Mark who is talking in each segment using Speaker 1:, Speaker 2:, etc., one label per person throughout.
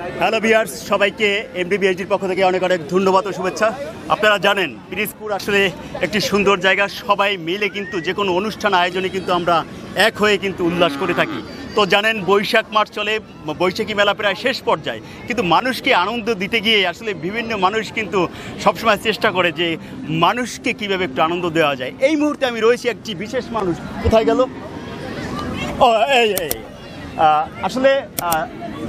Speaker 1: Hello viewers, সবাইকে এমডিবিএইচডির পক্ষ থেকে অনেক অনেক ধন্যবাদ ও শুভেচ্ছা। আপনারা জানেন পিরিজপুর আসলে একটি সুন্দর জায়গা। সবাই মিলে কিন্তু যে কোনো অনুষ্ঠান আয়োজনে কিন্তু আমরা এক হয়ে কিন্তু উল্লাস করে থাকি। তো জানেন বৈশাখ মাস চলে, বৈশাখী মেলা প্রায় শেষ পর্যায়ে, কিন্তু মানুষকে আনন্দ দিতে গিয়ে আসলে বিভিন্ন মানুষ কিন্তু সবসময় চেষ্টা করে যে মানুষকে কীভাবে একটু আনন্দ দেওয়া যায়। এই মুহূর্তে আমি রয়েছি একটি বিশেষ মানুষ। কোথায় গেল? ও এই আসলে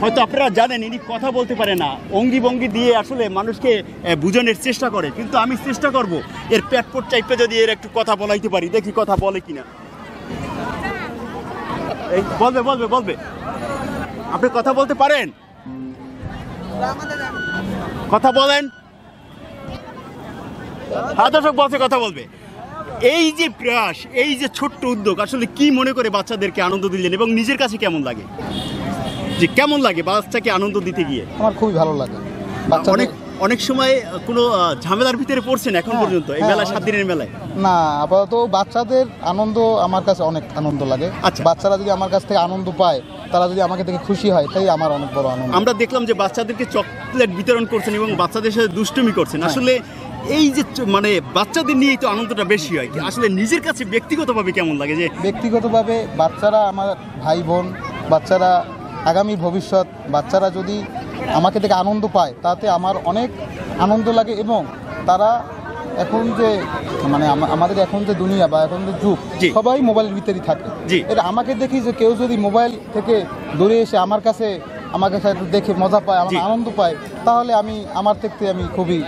Speaker 1: হয়তো আপনারা জানেন ইনি কথা বলতে পারে না, অঙ্গি ভঙ্গি দিয়ে আসলে মানুষকে বোঝানোর চেষ্টা করে, কিন্তু আমি চেষ্টা করব এর পেটপোট চাইপে যদি এর একটু কথা বলাইতে পারি, দেখি কথা বলে কিনা। এই বলবে আপনি কথা বলতে পারেন? কথা বলেন। হ্যাঁ দর্শক বলছে কথা বলবে। এই যে প্রয়াস, এই যে ছোট্ট উদ্যোগ, আসলে কি মনে করে বাচ্চাদেরকে আনন্দ দিলেন এবং নিজের কাছে কেমন লাগে? যে কেমন লাগে বাচ্চাকে আনন্দ দিতে গিয়ে?
Speaker 2: আমার খুবই ভালো লাগে।
Speaker 1: অনেক সময় কোনো ঝামেলার ভিতরে পড়ছেন এখন পর্যন্ত এই মেলা, 7 দিনের মেলায়?
Speaker 2: না, আপাতত বাচ্চাদের আনন্দ আমার কাছে অনেক আনন্দ লাগে।
Speaker 1: আচ্ছা,
Speaker 2: বাচ্চারা যদি আমার কাছ থেকে আনন্দ পায়, তারা যদি আমাকে দেখে খুশি হয়, তাই আমার অনেক বড় আনন্দ।
Speaker 1: আমরা দেখলাম যে বাচ্চাদেরকে চকলেট বিতরণ করছেন এবং বাচ্চাদের সাথে দুষ্টুমি করছেন। আসলে এই যে মানে বাচ্চাদের নিয়েই তো আনন্দটা বেশি হয়। আসলে নিজের কাছে ব্যক্তিগতভাবে কেমন লাগে? যে
Speaker 2: ব্যক্তিগতভাবে বাচ্চারা আমার ভাই বোন, বাচ্চারা আগামী ভবিষ্যৎ, বাচ্চারা যদি আমাকে দেখে আনন্দ পায়, তাতে আমার অনেক আনন্দ লাগে। এবং তারা এখন যে মানে আমাদের এখন যে দুনিয়া বা এখন যে যুগ, সবাই মোবাইলের ভিতরেই থাকে। এটা আমাকে দেখি যে কেউ যদি মোবাইল থেকে দূরে এসে আমার কাছে একটু দেখে মজা পায়, আমার আনন্দ পায়, তাহলে আমার থেকে আমি খুবই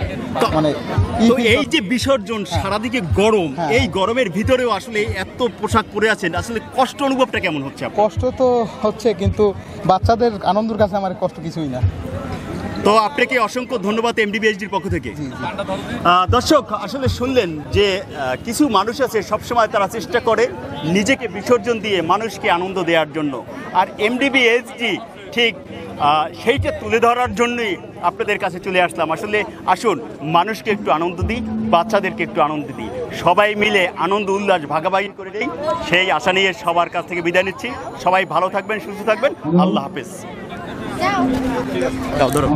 Speaker 2: মানে
Speaker 1: এই যে বিসর্জন, সারাদিকে গরম, এই গরমের ভিতরেও আসলে এত পোশাক পরে আছেন, আসলে কষ্ট অনুভবটা কেমন হচ্ছে?
Speaker 2: কষ্ট তো হচ্ছে, কিন্তু বাচ্চাদের আনন্দের কাছে আমার কষ্ট কিছুই না।
Speaker 1: তো আপনাকে অসংখ্য ধন্যবাদ এমডিবিএইচডির পক্ষ থেকে। দর্শক আসলে শুনলেন যে কিছু মানুষ আছে সবসময় তারা চেষ্টা করে নিজেকে বিসর্জন দিয়ে মানুষকে আনন্দ দেওয়ার জন্য, আর এমডিবিএইচডি ঠিক সেইটা তুলে ধরার জন্যই আপনাদের কাছে চলে আসলাম। আসলে আসুন মানুষকে একটু আনন্দ দিই, বাচ্চাদেরকে একটু আনন্দ দিই, সবাই মিলে আনন্দ উল্লাস ভাগাভাগি করে দিই, সেই আশা নিয়ে সবার কাছ থেকে বিদায় নিচ্ছি। সবাই ভালো থাকবেন, সুস্থ থাকবেন। আল্লাহ হাফেজ। দাও ধরো।